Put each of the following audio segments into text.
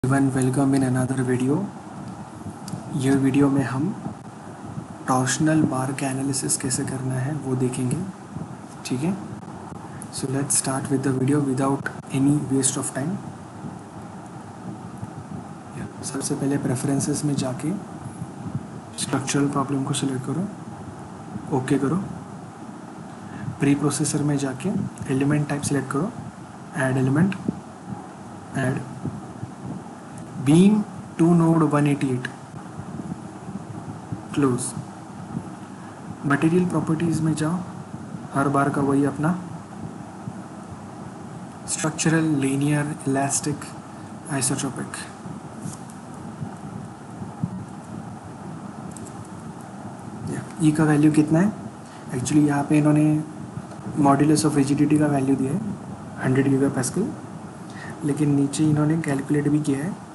Everyone, welcome in another video. ये video में हम टॉर्शनल बार का एनालिसिस कैसे करना है वो देखेंगे। ठीक है, so let's start with the video without any waste of time. सबसे पहले प्रेफरेंसेस में जाके स्ट्रक्चरल प्रॉब्लम को सिलेक्ट करो, ओके करो। प्री प्रोसेसर में जाके एलिमेंट टाइप सिलेक्ट करो, add element, add beam to node 188, close. Material properties में जाओ, हर बार का वही अपना structural, linear, elastic, isotropic. E का वैल्यू कितना है? एक्चुअली यहाँ पे इन्होंने मॉड्यूलस ऑफ रिजिडिटी का वैल्यू दिया है 100 गीगापास्कल, लेकिन नीचे इन्होंने कैलकुलेट भी किया है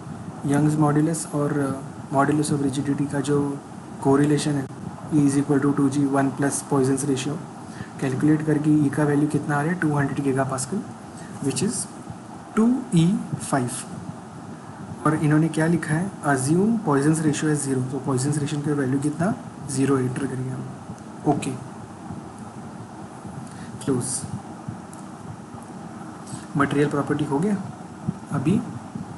यंग्स मॉड्यूलस और मॉड्यूलस ऑफ रिजिडिटी का जो कोरिलेशन है E is equal to 2G 1 plus Poisson's ratio. Calculate करके ई का वैल्यू कितना आ रहा है 200 गीगापास्कल, विच इज़ 2E5। और इन्होंने क्या लिखा है, अज्यूम पॉइजन्स रेशियो है 0, तो पॉइजन्स रेशियो का वैल्यू कितना 0 एंटर करिए हम, ओके, क्लोज। मटेरियल प्रॉपर्टी हो गया। अभी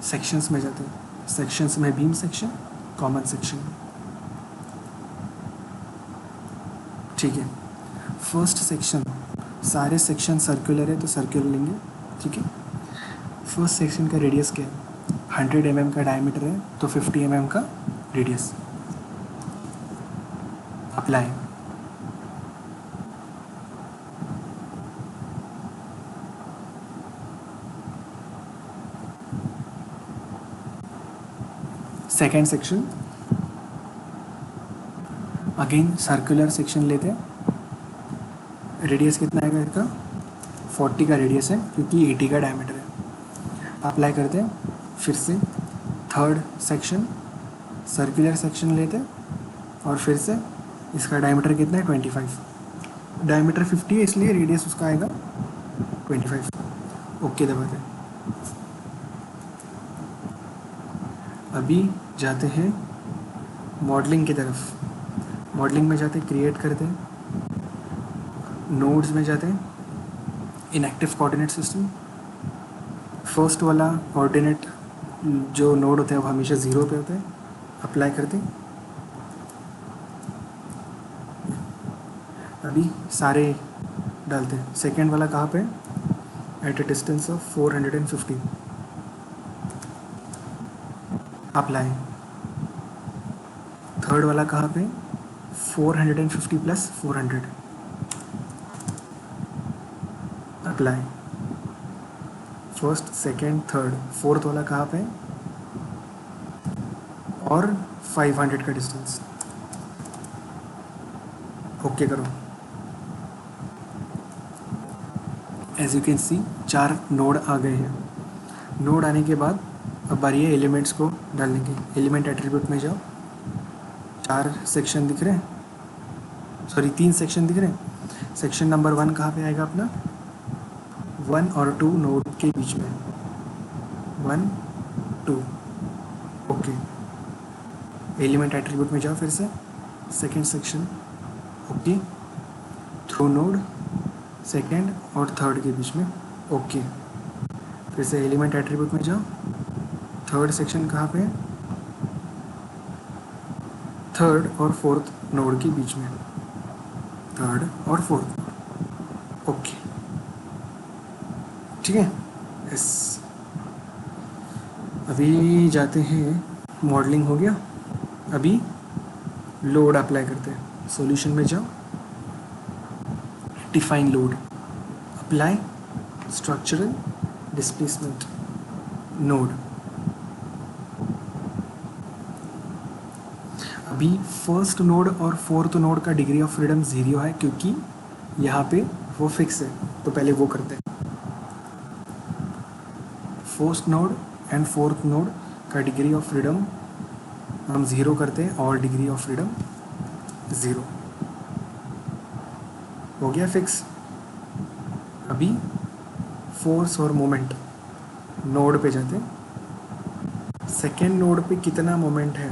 सेक्शंस में जाते हैं। सेक्शंस में बीम सेक्शन, कॉमन सेक्शन। ठीक है, फर्स्ट सेक्शन, सारे सेक्शन सर्कुलर है तो सर्कुलर लेंगे। ठीक है, फर्स्ट सेक्शन का रेडियस क्या है? 100 mm का डायमीटर है तो 50 mm का radius. Apply. Second section, again circular section लेते हैं। रेडियस कितना आएगा इसका? 40 का रेडियस है क्योंकि 80 का डायमीटर है। अप्लाई करते हैं। फिर से थर्ड सेक्शन, सर्कुलर सेक्शन लेते हैं और फिर से इसका डायमीटर कितना है 25, डायमीटर 50 है इसलिए रेडियस उसका आएगा 25। ओके दबाते हैं। अभी जाते हैं मॉडलिंग की तरफ। मॉडलिंग में जाते हैं, क्रिएट करते हैं, नोड्स में जाते हैं, इनएक्टिव कोऑर्डिनेट सिस्टम। फर्स्ट वाला कोऑर्डिनेट जो नोड होता है वो हमेशा 0 पे होता है। अप्लाई करते हैं। अभी सारे डालते हैं। सेकेंड वाला कहाँ पे? At a distance of 450। Apply. Third वाला कहाँ पे? 450 plus 400। Apply. First, second, third, fourth वाला कहाँ पे? और 500 का डिस्टेंस। ओके करो। As you can see 4 node आ गए हैं। नोड आने के बाद अब बारी है एलिमेंट्स को डालने की। एलिमेंट एट्रीब्यूट में जाओ, 4 सेक्शन दिख रहे हैं, सॉरी 3 सेक्शन दिख रहे हैं। सेक्शन नंबर 1 कहाँ पे आएगा अपना? 1 और 2 नोड के बीच में, 1 2। ओके, एलिमेंट एट्रीब्यूट में जाओ फिर से, second section, okay, through node second और थर्ड के बीच में, ओके। फिर से एलिमेंट एट्रीब्यूट में जाओ, थर्ड सेक्शन कहाँ पे है? थर्ड और फोर्थ नोड के बीच में, थर्ड और फोर्थ, ओके, ठीक है। यस, अभी जाते हैं, मॉडलिंग हो गया। अभी लोड अप्लाई करते हैं। सॉल्यूशन में जाओ, define load, apply structural displacement node. अभी फर्स्ट नोड और फोर्थ नोड का डिग्री ऑफ फ्रीडम 0 है क्योंकि यहाँ पे वो फिक्स है, तो पहले वो करते हैं। First node and fourth node का डिग्री ऑफ फ्रीडम हम 0 करते हैं और डिग्री ऑफ फ्रीडम 0 हो गया फिक्स। अभी फोर्स और मोमेंट, नोड पे जाते हैं, सेकेंड नोड पे कितना मोमेंट है?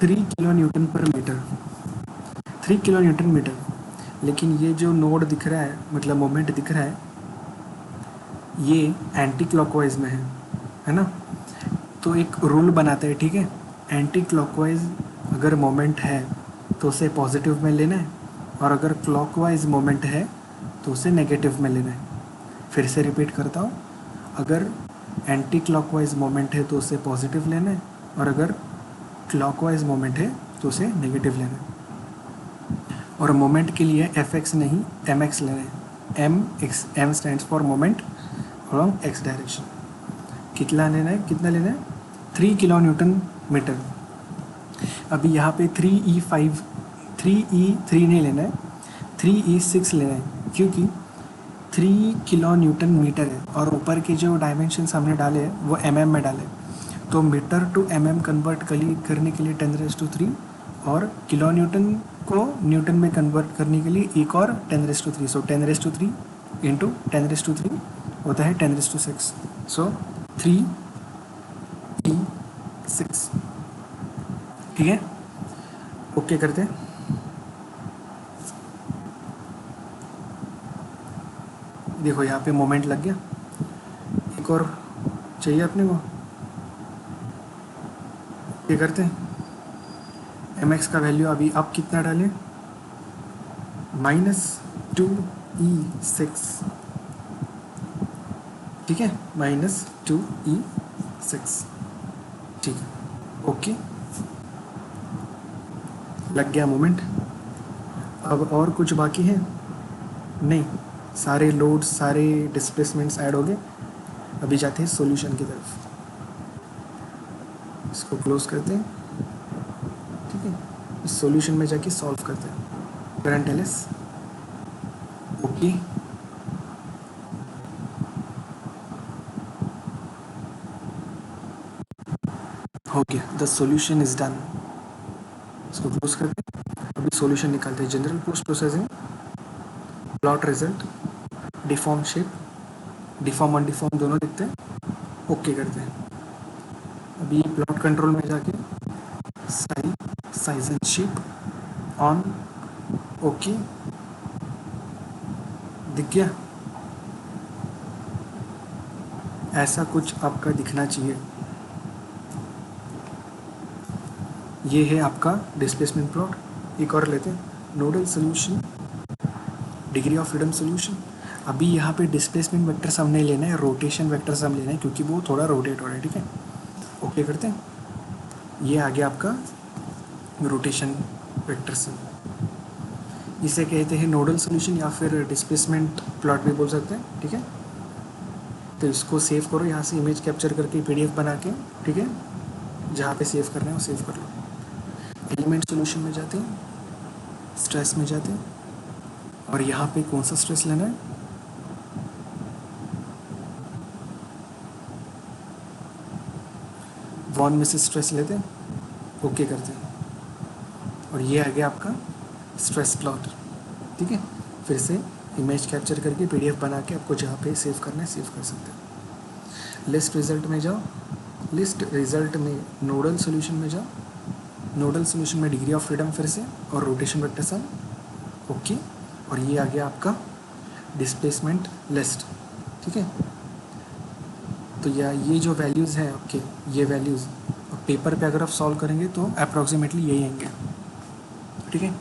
3 किलो न्यूटन पर मीटर, 3 किलो न्यूटन मीटर। लेकिन ये जो नोड दिख रहा है, मतलब मोमेंट दिख रहा है, ये एंटी क्लॉकवाइज में है ना? तो एक रूल बनाते हैं, ठीक है? एंटी क्लॉकवाइज अगर मोमेंट है तो उसे पॉजिटिव में लेना है, और अगर क्लॉकवाइज मोमेंट है तो उसे नेगेटिव में लेना है। फिर से रिपीट करता हूँ, अगर एंटी क्लॉकवाइज मोमेंट है तो उसे पॉजिटिव लेना है, और अगर क्लॉकवाइज मोमेंट है तो उसे नेगेटिव लेना है। और मोमेंट के लिए Fx नहीं Mx लेना है। M stands for moment along x direction. कितना लेना है? 3 किलो न्यूटन मीटर। अभी यहाँ पे 3 नहीं लेना है, 3e6 लेना है, क्योंकि 3 किलो न्यूटन मीटर है और ऊपर के जो डायमेंशंस हमने डाले हैं वो mm में डाले। तो मीटर टू mm कन्वर्ट करने के लिए 10⁻3, और किलो न्यूटन को न्यूटन में कन्वर्ट करने के लिए एक और 10⁻3। सो 10⁻3 इंटू 10⁻3 होता है 10⁻6। सो 3e6, ठीक है? ओके करते हैं। देखो यहाँ पे मोमेंट लग गया। एक और चाहिए अपने को, ये करते हैं। mx का वैल्यू अभी आप कितना डालें? -2e6, ठीक है? -2e6, ठीक है? ओके, लग गया मोमेंट। अब और कुछ बाकी है? नहीं, सारे लोड्स, सारे डिस्प्लेसमेंट्स ऐड हो गए। अभी जाते हैं सॉल्यूशन की तरफ। इसको क्लोज करते हैं, ठीक है? इस सॉल्यूशन में जाके सॉल्व करते हैं। करंट LS, ओके, हो गया। The solution is done. इसको क्लोज करते हैं। अभी सॉल्यूशन निकालते हैं। General post processing, plot result, deform shape, deform undeform दोनों दिखते हैं। ओके करते हैं। अभी प्लॉट कंट्रोल में जाके size and shape on, okay, दिख गया। ऐसा कुछ आपका दिखना चाहिए। ये है आपका डिस्प्लेसमेंट प्लॉट। एक और लेते हैं, nodal solution, degree of freedom solution. अभी यहाँ पे डिस्प्लेसमेंट वेक्टर सम नहीं लेना है, रोटेशन वेक्टर सम लेना है, क्योंकि वो थोड़ा रोटेट हो रहा है, ठीक है? ओके करते हैं। ये आ गया आपका रोटेशन वेक्टर सम। इसे कहते हैं नोडल सॉल्यूशन या फिर डिस्प्लेसमेंट प्लॉट भी बोल सकते हैं, ठीक है? तो इसको सेव करो, यहाँ से इमेज कैप्चर करके PDF बना के, ठीक है? जहाँ पे सेव करना है वो सेव कर लो। एलिमेंट सॉल्यूशन में जाते हैं, स्ट्रेस में जाते हैं, और यहाँ पे कौन सा स्ट्रेस लेना है? वॉन मिसेस स्ट्रेस लेते हैं। ओके करते हैं। और ये आ गया आपका स्ट्रेस प्लॉट, ठीक है? फिर से इमेज कैप्चर करके PDF बना के आपको जहाँ पे सेव करना है सेव कर सकते हैं। लिस्ट रिजल्ट में जाओ, लिस्ट रिजल्ट में नोडल सॉल्यूशन में जाओ, नोडल सॉल्यूशन में डिग्री ऑफ फ्रीडम फिर से, और रोटेशन वेक्टर सम, ओके। और ये आ गया आपका डिस्प्लेसमेंट लिस्ट, ठीक है? तो ये जो वैल्यूज़ हैं आपके, ये वैल्यूज़ पेपर पे अगर आप सॉल्व करेंगे तो अप्रॉक्सीमेटली यही आएंगे, ठीक है?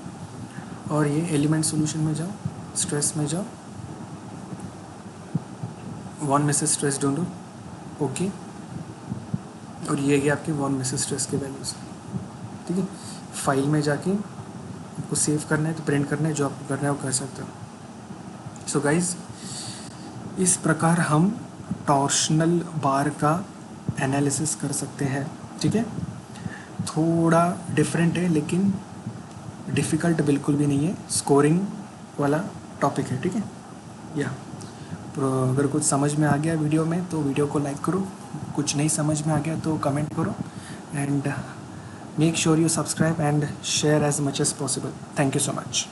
और ये एलिमेंट सॉल्यूशन में जाओ, स्ट्रेस में जाओ, वॉन मिसेस स्ट्रेस ढूंढो, ओके। और ये गया आपके वॉन मिसेस स्ट्रेस के वैल्यूज़, ठीक है? फाइल में जाके आपको सेव करना है तो प्रिंट करना है, जो आपको करना है वो कर सकते हो। सो गाइज, इस प्रकार हम टॉर्शनल बार का एनालिसिस कर सकते हैं, ठीक है? थोड़ा डिफरेंट है लेकिन डिफ़िकल्ट बिल्कुल भी नहीं है, स्कोरिंग वाला टॉपिक है, ठीक है? या तो अगर कुछ समझ में आ गया वीडियो में तो वीडियो को लाइक करो, कुछ नहीं समझ में आ गया तो कमेंट करो, and make sure you subscribe and share as much as possible. Thank you so much.